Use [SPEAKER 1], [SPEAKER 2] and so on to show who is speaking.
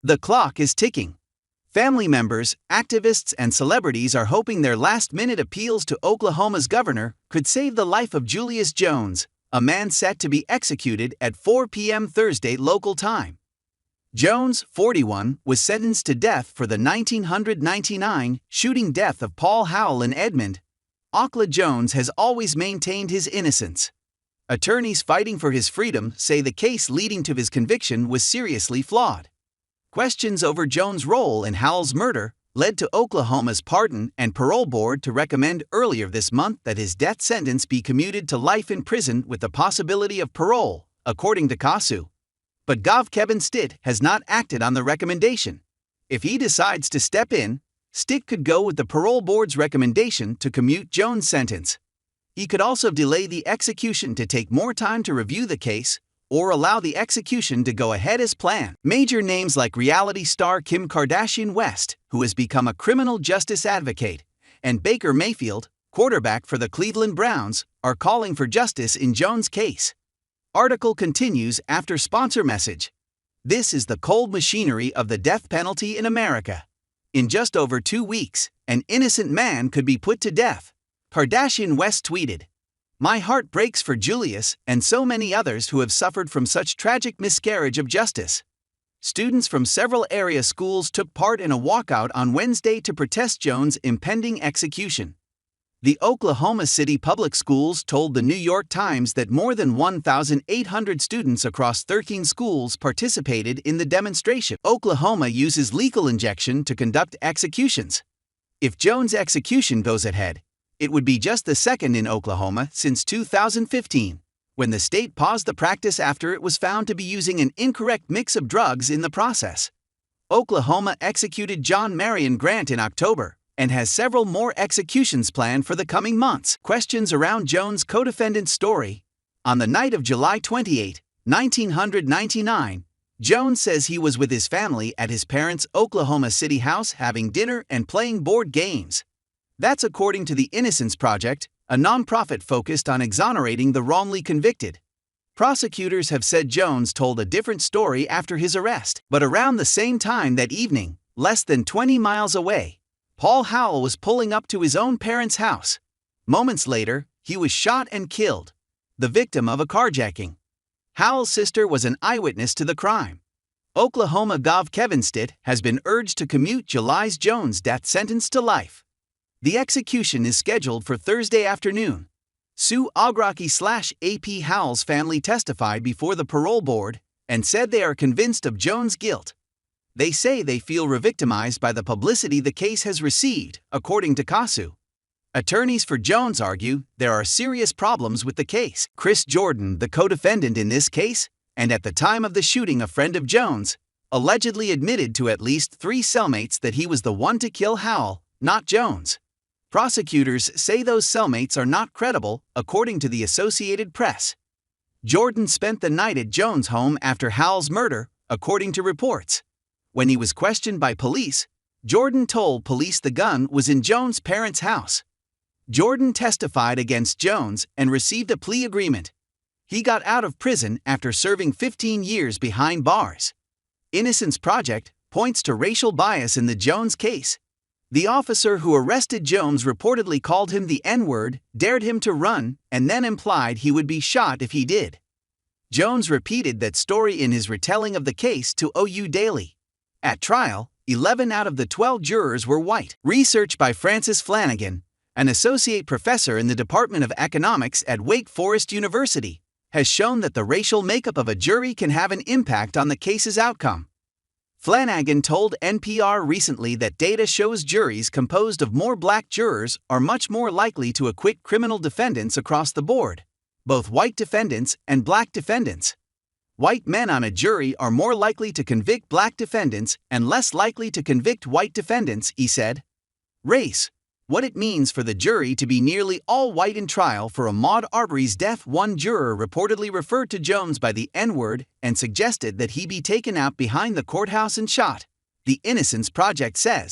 [SPEAKER 1] The clock is ticking. Family members, activists, and celebrities are hoping their last-minute appeals to Oklahoma's governor could save the life of Julius Jones, a man set to be executed at 4 p.m. Thursday local time. Jones, 41, was sentenced to death for the 1999 shooting death of Paul Howell in Edmond. Okla. Jones has always maintained his innocence. Attorneys fighting for his freedom say the case leading to his conviction was seriously flawed. Questions over Jones' role in Howell's murder led to Oklahoma's Pardon and Parole Board to recommend earlier this month that his death sentence be commuted to life in prison with the possibility of parole, according to KOSU. But Gov. Kevin Stitt has not acted on the recommendation. If he decides to step in, Stitt could go with the Parole Board's recommendation to commute Jones' sentence. He could also delay the execution to take more time to review the case, or allow the execution to go ahead as planned. Major names like reality star Kim Kardashian West, who has become a criminal justice advocate, and Baker Mayfield, quarterback for the Cleveland Browns, are calling for justice in Jones' case. Article continues after sponsor message. This is the cold machinery of the death penalty in America. In just over 2 weeks, an innocent man could be put to death. Kardashian West tweeted, "My heart breaks for Julius and so many others who have suffered from such tragic miscarriage of justice." Students from several area schools took part in a walkout on Wednesday to protest Jones' impending execution. The Oklahoma City Public Schools told the New York Times that more than 1,800 students across 13 schools participated in the demonstration. Oklahoma uses lethal injection to conduct executions. If Jones' execution goes ahead, it would be just the second in Oklahoma since 2015, when the state paused the practice after it was found to be using an incorrect mix of drugs in the process. Oklahoma executed John Marion Grant in October and has several more executions planned for the coming months. Questions around Jones' co-defendant's story. On the night of July 28, 1999, Jones says he was with his family at his parents' Oklahoma City house having dinner and playing board games. That's according to the Innocence Project, a nonprofit focused on exonerating the wrongly convicted. Prosecutors have said Jones told a different story after his arrest. But around the same time that evening, less than 20 miles away, Paul Howell was pulling up to his own parents' house. Moments later, he was shot and killed, the victim of a carjacking. Howell's sister was an eyewitness to the crime. Oklahoma Gov. Kevin Stitt has been urged to commute Julius Jones' death sentence to life. The execution is scheduled for Thursday afternoon. Sue Ograki/AP Howell's family testified before the parole board and said they are convinced of Jones' guilt. They say they feel revictimized by the publicity the case has received, according to KOSU. Attorneys for Jones argue there are serious problems with the case. Chris Jordan, the co-defendant in this case, and at the time of the shooting a friend of Jones, allegedly admitted to at least 3 cellmates that he was the one to kill Howell, not Jones. Prosecutors say those cellmates are not credible, according to the Associated Press. Jordan spent the night at Jones' home after Howell's murder, according to reports. When he was questioned by police, Jordan told police the gun was in Jones' parents' house. Jordan testified against Jones and received a plea agreement. He got out of prison after serving 15 years behind bars. Innocence Project points to racial bias in the Jones case. The officer who arrested Jones reportedly called him the N-word, dared him to run, and then implied he would be shot if he did. Jones repeated that story in his retelling of the case to OU Daily. At trial, 11 out of the 12 jurors were white. Research by Francis Flanagan, an associate professor in the Department of Economics at Wake Forest University, has shown that the racial makeup of a jury can have an impact on the case's outcome. Flanagan told NPR recently that data shows juries composed of more black jurors are much more likely to acquit criminal defendants across the board, both white defendants and black defendants. White men on a jury are more likely to convict black defendants and less likely to convict white defendants, he said. Race. What it means for the jury to be nearly all white in trial for Ahmaud Arbery's death. One juror reportedly referred to Jones by the N-word and suggested that he be taken out behind the courthouse and shot, the Innocence Project says.